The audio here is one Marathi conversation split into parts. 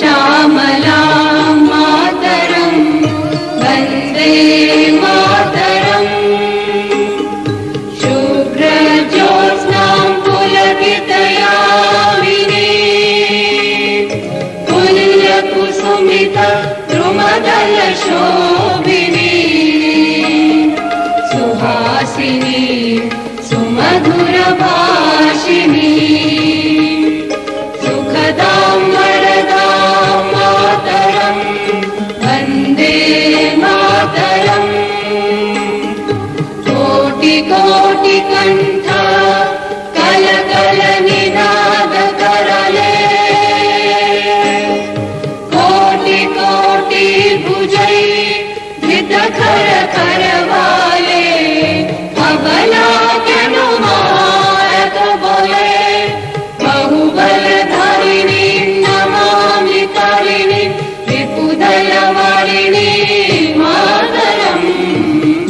श्यामला मातरं वन्दे मातरं शुभ्रज्योत्स्नां पुलकितयामिनी पुल्यकुसुमिता द्रुमदलशोभिनी सुहासिनी सुमधुरभाषिणी सुखदां वरदां मातरं वन्दे मातरं कोटिकोटिकण्ठ कलकलनिनादकरले कोटिकोटिभुजै धृतखरकरवाले अबलाकेनुमारक बोले बहुबलधारिणी नमामि तारिणी विपुदलवारिणी मातरं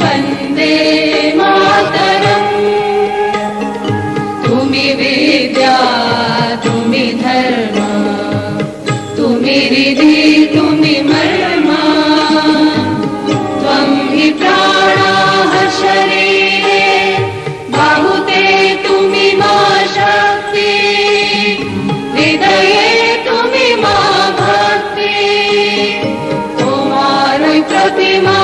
वन्दे मातरं तुमि विद्या तुमि धर्म तुमि रिधि तुमि मर्मा त्वं हि प्राणाः शरीरे बाहुते तुमि मा शक्ति हृदये तुमि मा भक्ति तुम्हारी प्रतिमा